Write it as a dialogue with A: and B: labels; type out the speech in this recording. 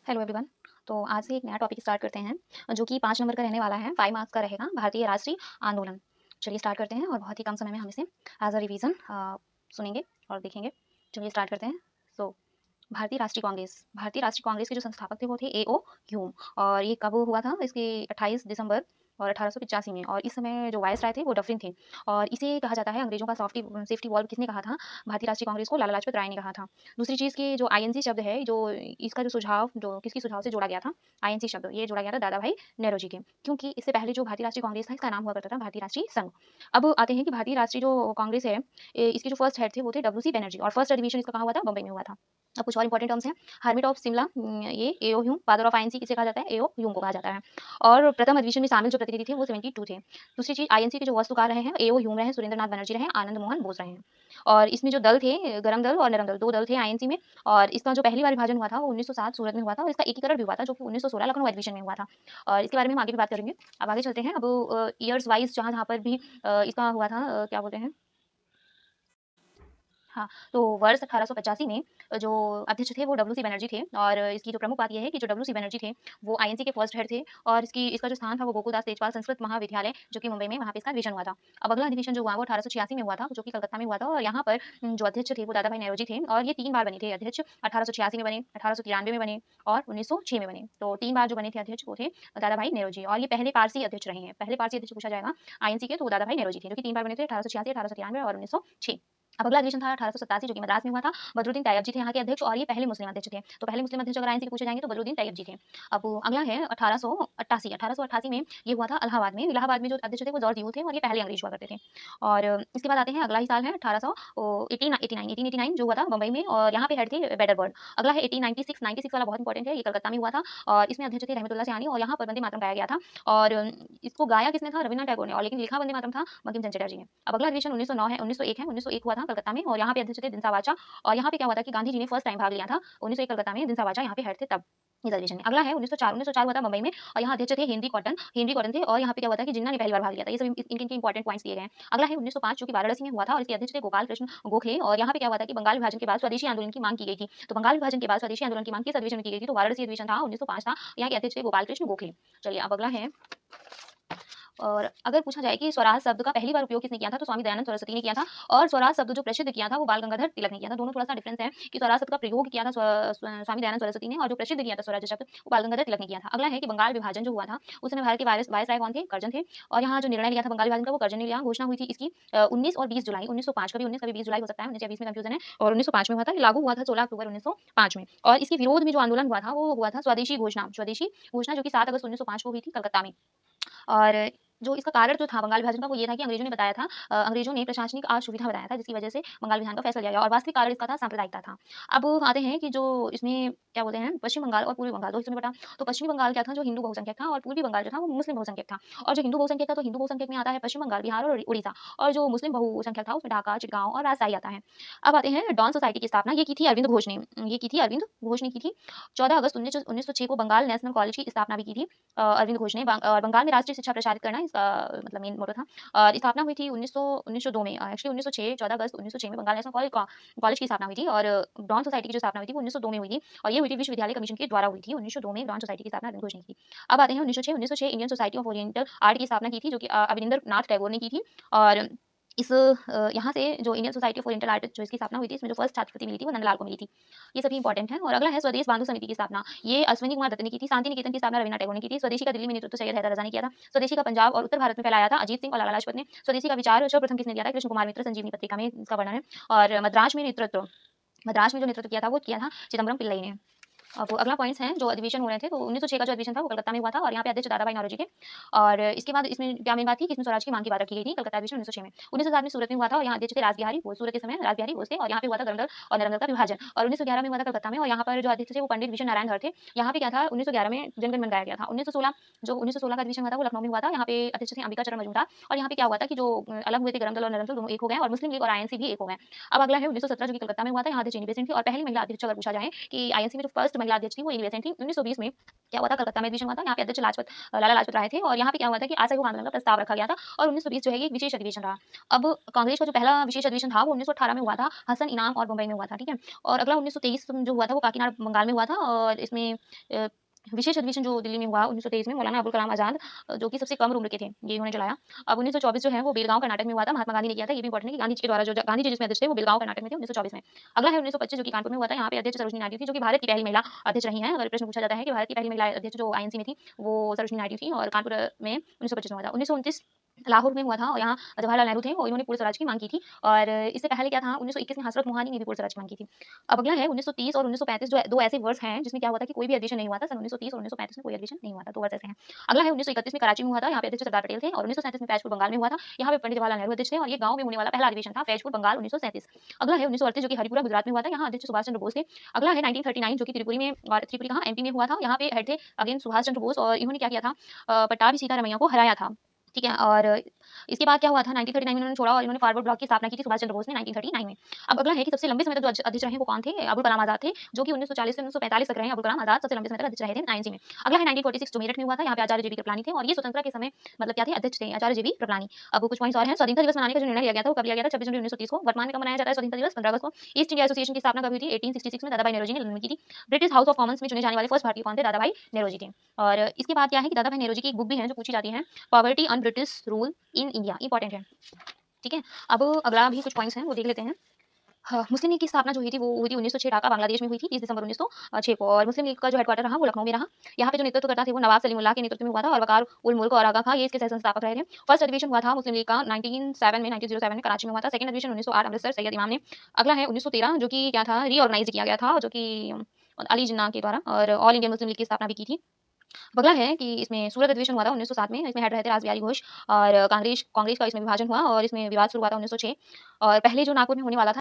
A: Hello everyone. तो आज से एक नया टॉपिक स्टार्ट करते हैं जो कि 5 नंबर का रहने वाला है, 5 मार्क्स का रहेगा, भारतीय राष्ट्रीय आंदोलन। चलिए स्टार्ट करते हैं और बहुत ही कम समय में हम इसे एज़ अ रिवीजन सुनेंगे और देखेंगे। चलिए स्टार्ट करते हैं। सो भारतीय राष्ट्रीय कांग्रेस के जो संस्थापक थे वो थे ए.ओ. ह्यूम। और ये कब हुआ था? इसके 28 दिसंबर और 1885 में। और इस समय जो वायसराय थे वो डफरिन थे। और इसे कहा जाता है अंग्रेजों का सेफ्टी वॉल्व किसने कहा था? भारतीय राष्ट्रीय कांग्रेस को लाला लाजपत राय ने कहा था। दूसरी चीज़ कि जो आईएनसी शब्द है, जो इसका जो सुझाव जो किसके सुझाव से जोड़ा गया था? आईएनसी शब्द ये जोड़ा गया था दादा भाई नेहरू जी के। क्योंकि इससे पहले जो भारतीय राष्ट्रीय कांग्रेस था इसका नाम हुआ करता था भारतीय राष्ट्रीय संघ। अब आते हैं कि भारतीय राष्ट्रीय जो कांग्रेस है, इसके जो फर्स्ट हेड थे वो थे डब्ल्यू सी बनर्जी। और फर्स्ट अधिवेशन इसका कहाँ हुआ था? बम्बई में हुआ था। अब कुछ और इंपॉर्टेंट टर्म्स हैं। हर्मिट ऑफ शिमला, ये A.O.. Hume. Father of INC किसे कहा जाता है? ए.ओ. ह्यूम को कहा जाता है। और प्रथम अधिवेशन में शामिल जो प्रतिनिधि थे वो 72 थे। दूसरी चीज़, आईएनसी के जो वास्तुकार रहे हैं ए.ओ. ह्यूम रहे हैं, सुरेंद्र नाथ बनर्जी रहे हैं, आनंद मोहन बोस रहे हैं। और इसमें जो दल थे, गरम दल और नरम दल, 2 दल थे आईएनसी में। और इसका जो पहली बार विभाजन हुआ था वो 1907 सूरत में हुआ था। और इसका एकीकरण भी हुआ था जो कि 1916 लखनऊ अधिवेशन में हुआ था। और इसके बारे में हम आगे भी बात करेंगे। अब आगे चलते हैं। अब ईयर्स वाइज़ जहाँ-जहाँ पर भी इसका हुआ था, क्या बोलते हैं, हाँ, तो वर्ष 1885 में जो अध्यक्ष थे वो डब्ल्यू.सी. बनर्जी थे। और इसकी जो प्रमुख बात ये है कि जो डब्ल्यू.सी. बनर्जी थे, वो आईएनसी के फर्स्ट हेड थे। और इसका जो स्थान था वो गोकुलदास तेजपाल संस्कृत महाविद्यालय जो कि मुंबई में, वहाँ पे इसका अधिवेशन हुआ था। अब अगला अधिवेशन जो हुआ वो 1886 में हुआ था, जो कि कलकत्ता में हुआ था। और यहाँ पर जो अध्यक्ष थे वो दादा भाई नेहरू जी थे। और ये 3 बार बने थे अध्यक्ष। 1886 में बने, 1893 में बने और 1906 में बने। तो 3 बार जो बने थे अध्यक्ष वो थे दादा भाई नेहरू जी। और ये पहले पारसी अध्यक्ष रहे हैं। पहले पारसी अध्यक्ष पूछा जाएगा आईएनसी के, तो वो दादा भाई नेहरू जी थे, जो कि 3 बार बने थे, 1886, 1893 और 1906। अब अगला अधिवेशन था 1887 जो कि मद्रास में हुआ था। बदरुद्दीन तैयब जी थे यहाँ के अध्यक्ष। और ये पहले मुस्लिम अध्यक्ष थे। तो पहले मुस्लिम अध्यक्ष अगर आईएनसी के पूछे जाएंगे तो बदरुद्दीन तैयब जी थे। अब अगला है 1888। 1888 में ये हुआ था इलाहाबाद में। इलाहाबाद में जो अध्यक्ष थे वो जॉर्ज यूल थे। और ये पहले अंग्रेज हुआ करते थे। और इसके बाद आते हैं, अगला ही साल है 1889 जो हुआ था बम्बई में। और यहाँ पे हेड थे बेडरबर्ड। अगला है 1896 वाला बहुत इंपॉर्टेंट है, ये कलकत्ता में हुआ था। और इसमें अध्यक्ष थे रहमतुल्लाह सयानी। और यहाँ पर वंदे मातरम गाया गया था। और इसको गाया किसने था? रविन्द्रनाथ टैगोर ने। और लेकिन लिखा वंदे मातरम था बंकिम चंद्र चटर्जी ने। अब अगला अधिवेशन 1909 है, 1901 है। 1901 हुआ था कलकत्ता में। और यहाँ पे अध्यक्ष थे दिनसा वाचा। और यहाँ पे क्या हुआ था कि गांधी जी ने फर्स्ट टाइम भाग लिया था 1901 कलकत्ता में। दिनसा वाचा यहाँ पे हेड थे तब इस अधिवेशन में। अगला है 1904। 1904 हुआ था मुंबई में। और यहाँ अध्यक्ष थे हेनरी कॉटन थे। और यहाँ पे क्या हुआ था कि जिन्ना ने पहली बार भाग लिया था। ये सब इनके इंपॉर्टेंट पॉइंट्स दिए गए हैं। अगला है 1905 जो कि वाराणसी में हुआ था। और इसके अध्यक्ष थे गोपाल कृष्ण गोखले। और यहाँ पे क्या हुआ था कि बंगाल विभाजन के बाद स्वदेशी आंदोलन की मांग की गई थी। तो बंगाल विभाजन के बाद स्वदेशी आंदोलन की मांग किस अधिवेशन में की गई थी? तो वाराणसी अधिवेशन था, 1905 था। यहाँ के अध्यक्ष थे गोपाल कृष्ण गोखले। चलिए अब अगला है, और अगर पूछा जाए कि स्वराज शब्द का पहली बार उपयोग किसने किया था, तो स्वामी दयानंद सरस्वती ने किया था। और स्वराज शब्द जो प्रसिद्ध किया था वो बाल गंगाधर तिलक ने किया था। दोनों थोड़ा सा डिफरेंस है कि स्वराज शब्द का प्रयोग किया था स्वामी दयानंद सरस्वती ने, और जो प्रसिद्ध किया था स्वराज शब्द वो बाल गंगाधर तिलक ने किया था। अगला है कि बंगाल विभाजन जो हुआ था उस समय भारत के वायसराय कौन थे? कर्जन थे। और यहाँ जो निर्णय लिया था बंगाल विभाजन का वो कर्जन ने लिया। घोषणा हुई थी इसकी 19 और 20 जुलाई 1905, कभी 19 कभी 20 जुलाई हो सकता है, 19 या 20 में कंफ्यूजन है। और 1905 में हुआ था। ये लागू हुआ था 16 अक्टूबर 1905 में। और इसके विरोध में जो आंदोलन हुआ था वो हुआ था स्वदेशी घोषणा जो कि 7 अगस्त 1905 को हुई थी कलकत्ता में। और जो इसका कारण जो था बंगाल विभाजन का वो ये था कि अंग्रेजों ने बताया था, अंग्रेजों ने प्रशासनिक असुविधा बताया था, जिसकी वजह से बंगाल विधान का फैसला लिया गया। और वास्तविक कारण इसका था सांप्रदायिकता था। अब आते हैं कि जो इसमें क्या बोलते हैं, पश्चिम बंगाल और पूर्वी बंगाल दो हिस्सों में बटा। तो पश्चिमी बंगाल क्या था? जो हिंदू बहुसंख्यक था। और पूर्वी बंगाल जो था वो मुस्लिम बहुसंख्यक था। और जो हिंदू बहुसंख्यक था तो हिंदू बहुसंख्यक में आता है पश्चिम बंगाल, बिहार और उड़ीसा। और जो मुस्लिम बहुसंख्यक था उसमें ढाका, चिटगांव और राजशाही आता है। अब आते हैं डॉन सोसाइटी की स्थापना, ये की थी अरविंद घोष ने। की थी 14 अगस्त 1906 को बंगाल नेशनल कॉलेज की स्थापना भी की थी अरविंद घोष ने। और बंगाल में राष्ट्रीय शिक्षा प्रसारित करना इसका मतलब मेन मोटो था। और स्थापना हुई थी 1902 में, एक्चुअली 1906, 14 अगस्त 1906 में बंगाल नेशनल कॉलेज की स्थापना हुई थी। और डॉन सोसाइटी की जो स्थापना हुई थी वो 1902 में हुई थी। और ये हुई थी विश्वविद्यालय कमीशन के द्वारा हुई थी। 1902 में डॉन सोसाइटी की स्थापना अरविंद घोष ने की थी। अब आते हैं 1906 Indian society of oriental art की स्थापना की थी, जो कि अविनिंदर नाथ टैगोर ने की थी। और यहाँ से जो Indian society of oriental art जो इसकी स्थापना हुई थी, इसमें जो फर्स्ट छात्रवृत्ति मिली थी वो नंदलाल को मिली थी। ये सभी इंपॉर्टेंट है। और अगला है स्वदेश बांधु समिति की स्थापना, ये अश्विनी कुमार दत्त ने की थी। शांति निकेतन की स्थापना रवीन्द्रनाथ टैगोर ने की थी। स्वदेशी का दिल्ली में नेतृत्व सैयद हैदर रजा ने किया था। स्वदेशी का पंजाब और उत्तर भारत में फैलाया था अजीत सिंह और लाला लाजपत ने। स्वदेशी का विचार सर्वप्रथम किसने दिया था? कृष्ण कुमार मित्र, संजीवनी पत्रिका में इसका वर्णन है। और मद्रास में जो नेतृत्व किया था वो किया था चिदम्बरम पिल्लई ने। अब अगला पॉइंट्स हैं जो अधिवेशन हो रहे थे। तो 1906 का जो अधिवेशन था वो कलकत्ता में हुआ था। और यहाँ पे अध्यक्ष दादा भाई नौरोजी थे। और इसके बाद इसमें क्या मेन बात थी कि इसमें स्वराज की मांग की बात रखी गई थी। कलकत्ता अधिवेशन 1906 में। 1907 में सूरत में हुआ था। और यहाँ अध्यक्ष थे रासबिहारी घोष, सूरत के समय रासबिहारी घोष थे। और यहाँ पे हुआ था गरंदल और नरंगल का विभाजन। और 1911 में हुआ था कलकत्ता में। और यहाँ पर जो अध्यक्ष थे वो पंडित विश्व नारायण धर थे। यहाँ पे क्या था, 1911 में जनगण मन गाया गया था। 1916 का अधिवेशन हुआ था वो लखनऊ में हुआ था। यहाँ पे अध्यक्ष थे अंबिका चरण मजूमदार। और यहाँ पे क्या हुआ था कि जो अलग हुए थे गरंदल और नरंगल दोनों एक हो गए। और मुस्लिम लीग और आईएनसी भी एक हो गए। अब अगला है 1917 जो कि कलकत्ता में हुआ था। यहाँ अध्यक्ष चेनी बेसेंट थी। और पहली महिला अध्यक्ष अगर पूछा जाए कि आईएनसी में जो फर्स्ट महिला अध्यक्ष थी वो एलिया सेन थी। 1920 में क्या हुआ था, कलकत्ता में एडमिशन हुआ था। यहाँ पे अध्यक्ष लाला लाजपत राय थे और यहाँ पे क्या हुआ था कि असहयोग आंदोलन का प्रस्ताव रखा गया था और 1920 जो है ये एक विशेष अधिवेशन रहा। अब कांग्रेस का जो पहला विशेष अधिवेशन था वो 1918 में हुआ था, हसन इनाम और मुंबई में हुआ था, ठीक है। और अगला 1923 जो हुआ था वो काकीनाड बंगाल में हुआ था और इसमें अ, विशेष अधिवेशन जो दिल्ली में हुआ 1923 में मौलाना अबुल कलाम आजाद जो कि सबसे कम उम्र के थे, ये इन्होंने चलाया। अब 1924 जो है वो बेलगांव कर्नाटक में हुआ था, महात्मा गांधी ने किया था। ये भी इंपॉर्टेंट है कि गांधी जी के द्वारा जो गांधी जी जिसमें अध्यक्ष थे वो बेलगांव कर्नाटक में थे 1924 में। अगला है 1925 जो कि कानपुर में हुआ था। यहाँ पे अध्यक्ष सरोजिनी नायडू थी जो कि भारत की पहली महिला अध्यक्ष रही हैं। अगर प्रश्न पूछा जाता है कि भारत की पहली महिला अध्यक्ष जो आईएनसी में थी वो सरोजिनी नायडू थी और कानपुर में 1925 में हुआ था। 1929 लाहौर में हुआ था और यहाँ जवाहरलाल नेहरू थे और इन्होंने पूर्ण स्वराज की मांग की थी। और इससे पहले क्या था 1921 में हजरत मोहानी ने भी पूर्ण स्वराज की मांग की थी। अब अगला है 1930 और 1935 जो दो ऐसे वर्ष हैं जिसमें क्या हुआ था कि कोई भी अधिवेशन नहीं हुआ था। सन 1930 और 1935 में कोई अधिवेशन नहीं हुआ था, दो वर्ष ऐसे हैं। अगला है 1931 में कराची में हुआ था, यहाँ पे अध्यक्ष सरदार पटेल थे। और 1937 में फैजपुर बंगाल में हुआ था, यहाँ पे पंडित जवाहरलाल नेहरू अध्यक्ष थे और ये गांव में होने वाला पहला अधिवेशन था, फैजपुर बंगाल 1937। अगला है 1938 जो कि हरिपुरा गुजरात में हुआ था, यहाँ अध्यक्ष सुभाष चंद्र बोस थे। अगला है 1939 जो कि त्रिपुरी में और त्रिपुरी कहाँ एमपी में हुआ था, यहाँ पे हेड थे अगेन सुभाष चंद्र बोस और इन्होंने क्या किया था पट्टाभी सीतारमैया को हराया था, ठीक है। और इसके बाद क्या हुआ था 1939 में इन्होंने छोड़ा और इन्होंने फॉरवर्ड ब्लॉक की स्थापना की थी सुभाष चंद्र बोस ने 1939 में। अब अगला है कि सबसे लंबे समय तक जो अध्यक्ष रहे वो कौन थे, अबुल कलाम आजाद थे जो कि 1940 से 1945 तक रहे। अबुल कलाम आजाद सबसे लंबे समय तक अध्यक्ष रहे थे 19 में। अगला है 1946 जो मेरठ में हुआ था, यहाँ पे आचार्य जेबी कृपलानी थे और ये स्वतंत्रता के समय मतलब क्या थे अध्यक्ष थे आचार्य जेबी कृपलानी। अब कुछ पॉइंट्स और हैं। स्वाधीनता दिवस मनाने का जो निर्णय लिया गया था वो कब लिया गया था 26 जनवरी 1930 को। वर्तमान में कब मनाया जाता है स्वाधीनता दिवस 15 अगस्त को। ईस्ट इंडिया एसोसिएशन की स्थापना कब हुई थी 1866 में, दादाभाई नौरोजी ने लंदन में की थी। ब्रिटिश हाउस ऑफ कॉमन्स में चुने जाने वाले फर्स्ट भारतीय कौन थे, दादाभाई नौरोजी थे। और इसके बाद क्या है कि दादाभाई नौरोजी की एक बुक भी है जो पूछी जाती है, poverty on British rule in India, important है, ठीक है। अब अगला भी कुछ पॉइंट्स हैं वो देख लेते हैं। हाँ, मुस्लिम लीग की स्थापना जो हुई थी वो हुई थी 1906 ढाका बांग्लादेश में हुई थी 30 दिसंबर 1906 को। और मुस्लिम लीग का जो हेडक्वार्टर रहा वो लखनऊ में रहा। यहाँ पे जो नेतृत्व करता थे वो नवाब सलीमुल्लाह के नेतृत्व में हुआ था और वकार उल मुल्क और आगा खां ये इसके सह संस्थापक रहे थे। फर्स्ट अधिवेशन हुआ था मुस्लिम लीग का 1907 में कराची में हुआ था। सेकंड अधिवेशन 1908 अमृतसर सैयद इमाम ने। अगला है 1913 जो कि क्या था रीऑर्गेनाइज किया गया था जो कि अली जिन्ना के द्वारा और ऑल इंडिया मुस्लिम लीग की स्थापना भी की थी। अगला है कि इसमें सूरत अधिवेशन हुआ था 1907 में, इसमें हेड रहे थे रास बिहारी घोष और कांग्रेस कांग्रेस का इसमें विभाजन हुआ और इसमें विवाद शुरू हुआ था 1906 और पहले जो नागपुर में होने वाला था